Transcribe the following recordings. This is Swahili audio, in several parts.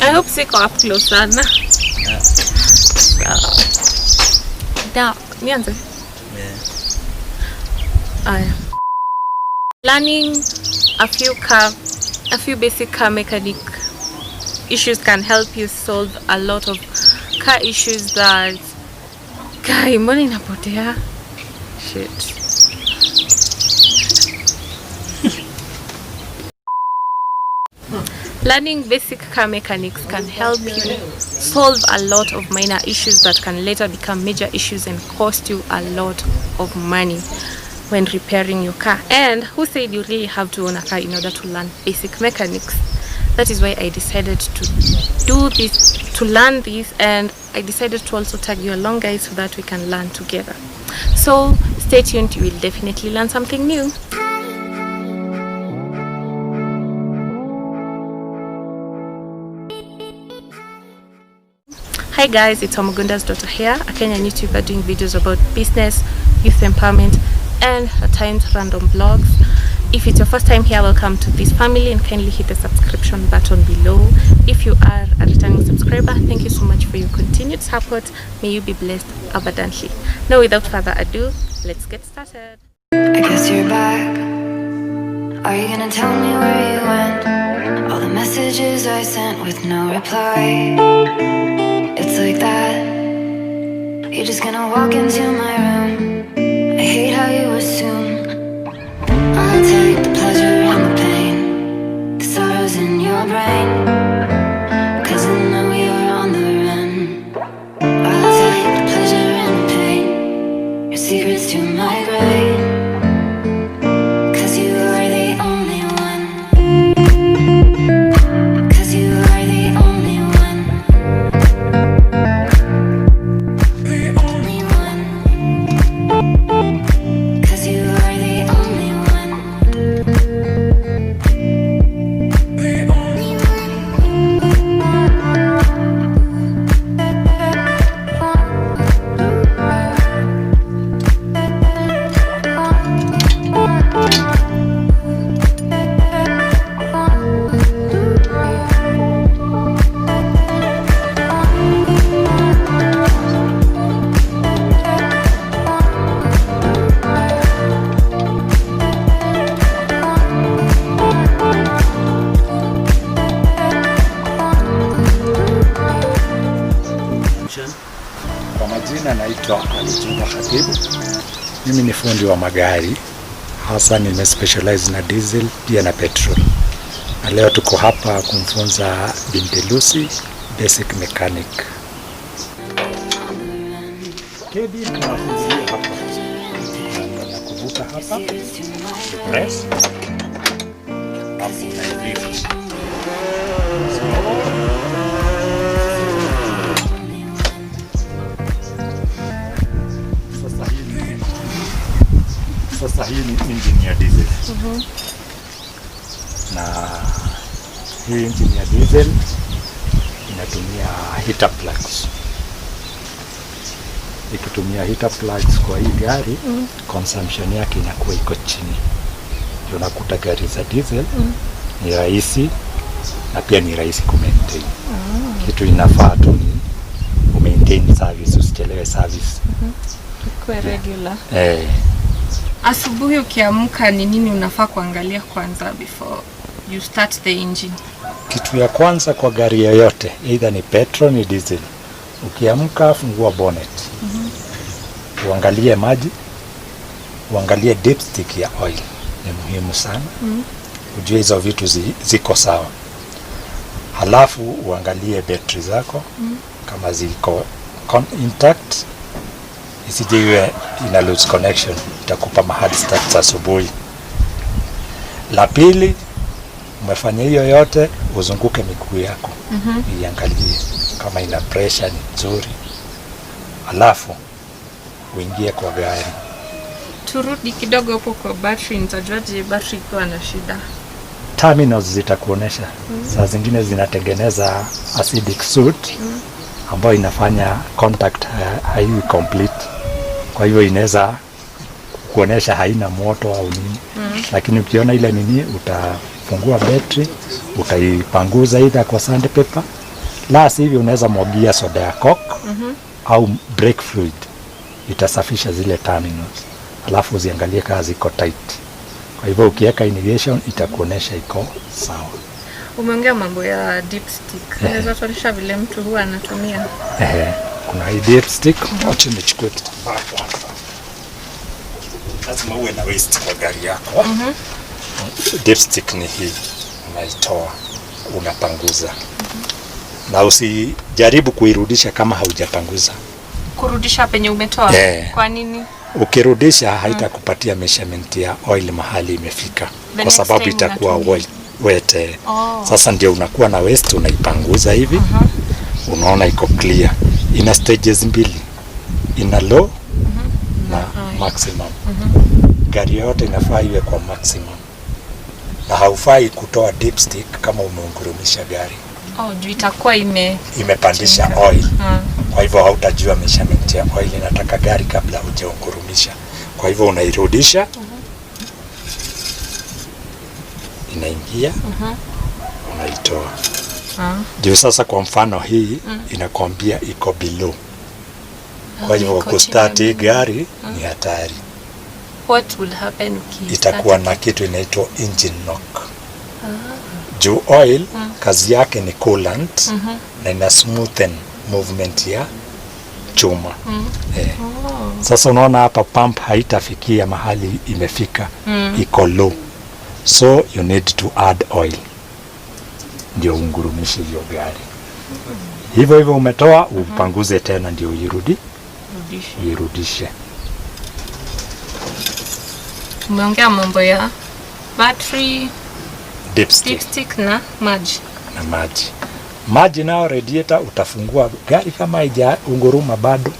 I hope siko up close sana. Now, nianze. Learning a few basic car mechanic issues can help you solve a lot of car issues that mbona inapotea? Shit. Learning basic car mechanics can help you solve a lot of minor issues that can later become major issues and cost you a lot of money when repairing your car. And who said you really have to own a car in order to learn basic mechanics? That is why I decided to learn this, and I decided to also tag you along, guys, so that we can learn together. So stay tuned, you will definitely learn something new. Hi guys, it's Wamugunda's daughter here, a Kenyan YouTuber doing videos about business, youth empowerment, and at times random vlogs. If it's your first time here, welcome to this family, and kindly hit the subscription button below. If you are a returning subscriber, thank you so much for your continued support. May you be blessed abundantly. Now, without further ado, let's get started. I guess you're back. Are you gonna tell me where you went? All the messages I sent with no reply. It's like that. You're just gonna walk into my room. I hate how you assume I'll take the pleasure and the pain, the sorrows in your brain, 'cause I know you're on the run. I'll take the pleasure and the pain, your secrets to my grave, 'cause you are the only one, 'cause you are the only one, the only one, 'cause you are the only one, the only Kwa majina naitwa Wamugunda. Mimi ni fundi wa magari, hasa nimespecialize na diesel pia na petrol. Na leo tuko hapa kumfunza binti Lucy basic mechanic. Kedi tunafunzia hapa. Na kuvuta hapa. Press. Hapo na lift. Sasa hii ni engine ya diesel. Na hii engine ya diesel inatumia heater plugs. Ikitumia heater plugs kwa hii gari, consumption yake inakuwa iko chini. Ndio unakuta gari za diesel ni rahisi na pia ni rahisi kumaintain. Kitu inafaa tu ni kumaintain service, usichelewe service. Kwa regular. Asubuhi ukiamka ni nini unafaa kuangalia kwanza before you start the engine? Kitu ya kwanza kwa gari yoyote, either ni petrol ni diesel, ukiamka fungua bonnet. Uangalie maji, uangalie dipstick ya oil, ni muhimu sana. Ujue hizo vitu ziko sawa. Halafu uangalie battery zako kama ziko intact, isije iwe ina lose connection, itakupa mahali start asubuhi. La pili, umefanya hiyo yote, uzunguke miguu yako. Iangalie kama ina pressure ni nzuri. Halafu uingie kwa gari. Turudi kidogo hapo kwa battery, nitajuaje battery iko na shida? Terminals zitakuonesha. Saa zingine zinatengeneza acidic soot ambayo inafanya contact haiwi complete. Kwa hivyo inaweza kuonesha haina moto au nini. Lakini ukiona ile nini, utafungua battery, utaipanguza either kwa sandpaper La sivyo unaweza mwagia soda ya coke au brake fluid, itasafisha zile terminals, alafu uziangalie kama ziko tight. Kwa hivyo ukiweka irrigation itakuonesha iko sawa. Umeongea mambo ya dipstick. Unaweza tuonyesha vile mtu huwa anatumia? Kuna hii dipstick, acha nichukue kitambaa kwanza. Lazima uwe na waste kwa gari yako. Dipstick ni hii, unaitoa, unapanguza. Na usijaribu kuirudisha kama haujapanguza. Kurudisha penye umetoa? Kwa nini? Ukirudisha haitakupatia measurement ya oil mahali imefika, kwa sababu itakuwa wet. Sasa ndio unakuwa na waste, unaipanguza hivi. Unaona iko clear. Ina stages mbili, ina low na maximum. Gari yote inafaa iwe kwa maximum, na haufai kutoa dipstick kama umeungurumisha gari. Juu itakuwa imepandisha oil. Kwa hivyo hautajua measurement ya oil inataka gari kabla hujaungurumisha. Kwa hivyo unairudisha, inaingia, unaitoa. Juu sasa kwa mfano hii inakwambia iko below. Kwa hivyo kustart gari ni hatari. What will happen itakuwa na kitu inaitwa engine knock. Juu oil kazi yake ni coolant na ina smoothen movement ya chuma. Sasa unaona hapa pump haitafikia mahali imefika, iko low. So you need to add oil ndio ungurumishe hiyo gari. Hivyo hivyo umetoa, upanguze tena ndio uirudishe. Umeongea mambo ya battery, dipstick na maji. Maji nao radiator utafungua gari kama haijaunguruma bado,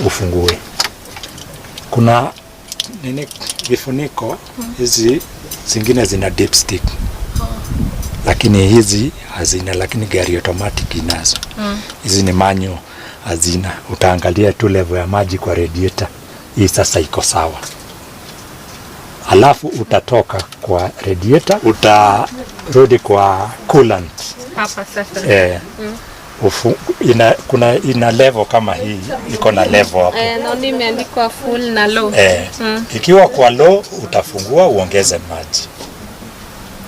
ufungue. Kuna vifuniko hizi zingine zina dipstick. Lakini hizi hazina, lakini gari automatic inazo. Hizi ni manual, hazina. Utaangalia tu level ya maji kwa radiator. Hii sasa iko sawa. Alafu utatoka kwa radiator, utarudi kwa coolant. Hapa sasa. Ina level kama hii, iko na level hapo. Naona imeandikwa full na low. Ikiwa kwa low utafungua uongeze maji.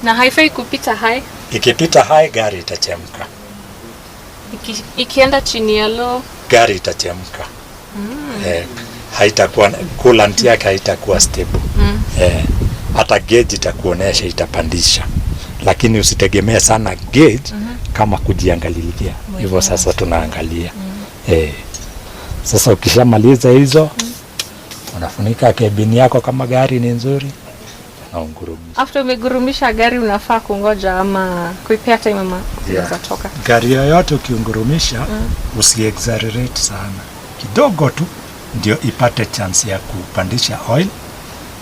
Na haifai kupita high. Ikipita high gari itachemka. Ikienda chini ya low gari itachemka. Haitakuwa coolant yake haitakuwa stable. Hata gauge itakuonesha itapandisha. Lakini usitegemee sana gauge kama kujiangalilia. Hivyo sasa tunaangalia. Sasa ukishamaliza hizo unafunika cabin yako kama gari ni nzuri. After umegurumisha gari unafaa kungoja ama kuipea time ama unatoka? Gari yoyote ukiungurumisha usiexaggerate sana. Kidogo tu ndio ipate chance ya kupandisha oil.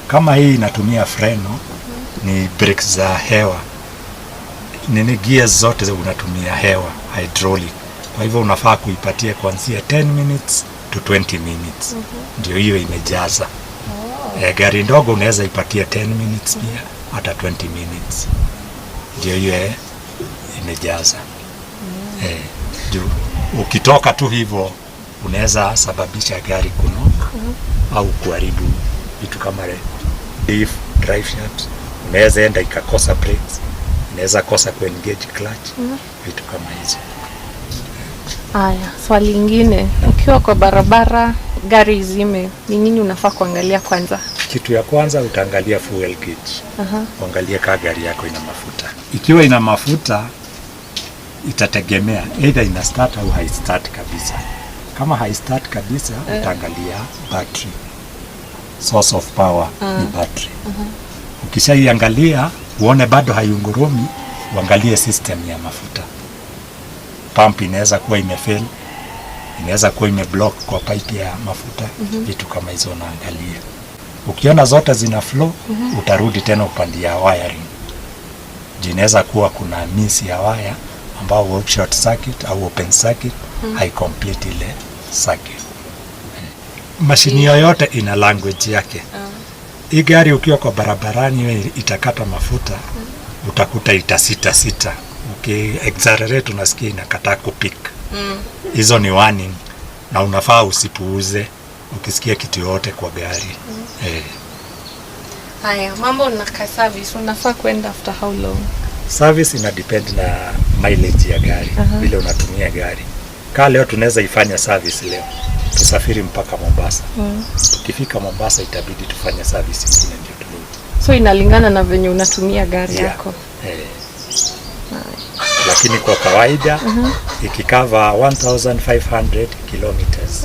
Kama hii inatumia freno, ni brakes za hewa. Gears zote unatumia hewa, hydraulic. Kwa hivyo unafaa kuipatia kuanzia 10 minutes to 20 minutes. Ndio hiyo imejaza. Gari ndogo unaweza ipatia 10 minutes pia, hata 20 minutes. Ndio hiyo imejaza. Juu ukitoka tu hivyo unaweza sababisha gari kunoka au kuharibu vitu kama diff, drive shaft. Unaweza enda ikakosa brakes, unaweza kosa kuengage clutch, vitu kama hizo. Haya, swali lingine, ukiwa kwa barabara gari izime, ni nini unafaa kuangalia kwanza? Kitu ya kwanza utaangalia fuel gauge. Uangalie kama gari yako ina mafuta. Ikiwa ina mafuta itategemea either ina start au hai start kabisa. Kama hai start kabisa utaangalia battery. Source of power ni battery. Ukishaiangalia uone bado haiungurumi, uangalie system ya mafuta. Pump inaweza kuwa imefail, inaweza kuwa imeblock kwa pipe ya mafuta, vitu kama hizo unaangalia. Ukiona zote zina flow, utarudi tena upande ya wiring. Inaweza kuwa kuna miss ya wire ambao short circuit au open circuit, complete ile circuit. Mashini yoyote ina language yake. Hii gari ukiwa kwa barabarani itakata mafuta, utakuta itasita Accelerate unasikia inakataa kupik. Hizo ni warning na unafaa usipuuze ukisikia kitu yote kwa gari. Haya, mambo na service unafaa kwenda after how long? Service ina depend na mileage ya gari, vile unatumia gari. Kama leo tunaweza ifanya service leo, tusafiri mpaka Mombasa. Tukifika Mombasa itabidi tufanye service nyingine ndio turudi. So inalingana na venye unatumia gari yako. Lakini kwa kawaida ikikava 1500 kilometers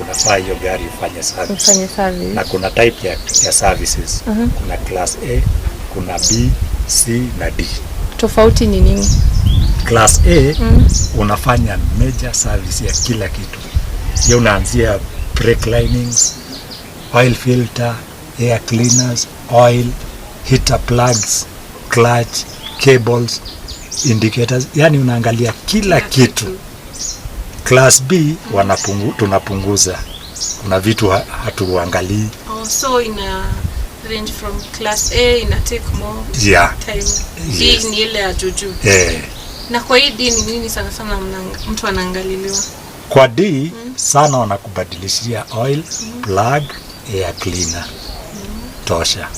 unafaa hiyo gari ufanye service. Na kuna type ya services. Kuna class A, kuna B, C na D. Tofauti ni nini? Class A unafanya major service ya kila kitu. Hiyo unaanzia brake linings, oil filter, air cleaners, oil, heater plugs, clutch, cables, indicators, yani unaangalia kila kitu. Class B tunapunguza. Kuna vitu hatuangalii. So ina range from class A ina take more time. D ni ile ya juju. Na kwa hii D ni nini sana sana mtu anaangaliliwa? Kwa D sana wanakubadilishia oil, plug, air cleaner. Tosha.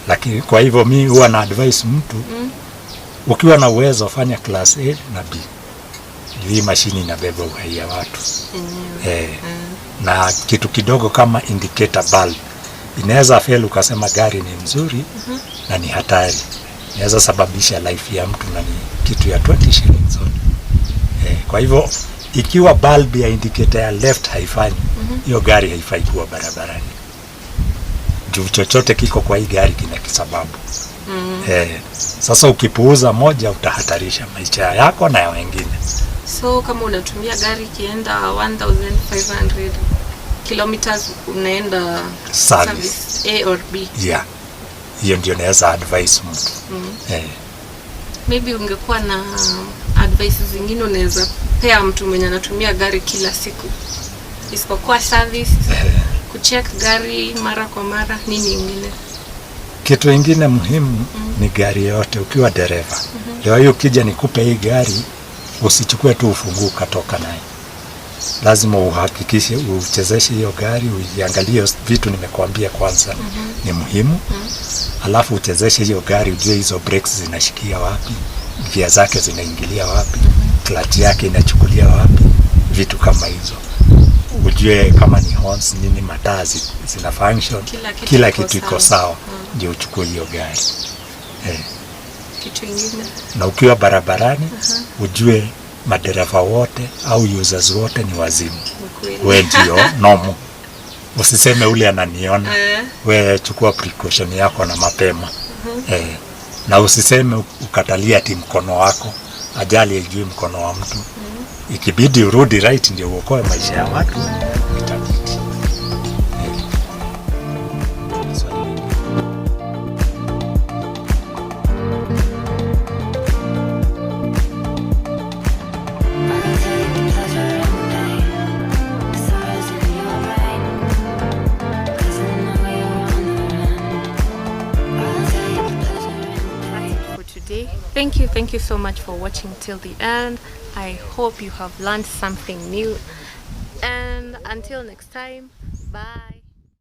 Lakini kwa hivyo mimi huwa na advise mtu ukiwa na uwezo fanya class A na B. Hii mashini inabeba uhai ya watu. Na kitu kidogo kama indicator bulb inaweza fail ukasema gari ni nzuri na ni hatari. Inaweza sababisha life ya mtu na ni kitu ya 20 shillings. Kwa hivyo ikiwa bulb ya indicator ya left haifanyi, hiyo gari haifai kuwa barabarani. Juu chochote kiko kwa hii gari kina kisababu. Sasa ukipuuza moja utahatarisha maisha yako na ya wengine. So kama unatumia gari kienda 1500 kilometers unaenda service A or B. Hiyo ndio naweza advise mtu. Maybe ungekuwa na advice zingine unaweza pea mtu mwenye anatumia gari kila siku. Isipokuwa service, kucheck gari mara kwa mara, nini ingine? Kitu ingine muhimu ni gari yote ukiwa dereva. Leo hiyo ukija nikupe hii gari, usichukue tu ufunguo katoka naye. Lazima uhakikishe uchezeshe hiyo gari, uiangalie vitu nimekuambia kwanza ni muhimu. Alafu uchezeshe hiyo gari, ujue hizo brakes zinashikia wapi, gia zake zinaingilia wapi, clutch yake inachukulia wapi, vitu kama hizo. Ujue kama ni horns nini, mataa zina function, kila kitu iko sawa, ndio uchukue hiyo gari. Kitu ingine. Na ukiwa barabarani ujue madereva wote au users wote ni wazimu. Wewe ndio nomo. Usiseme ule ananiona. Wewe chukua precaution yako na mapema. Na usiseme ukatalia ati mkono wako. Ajali haijui mkono wa mtu. Ikibidi urudi right ndio uokoe maisha ya watu. Thank you so much for watching till the end. I hope you have learned something new, and until next time, bye.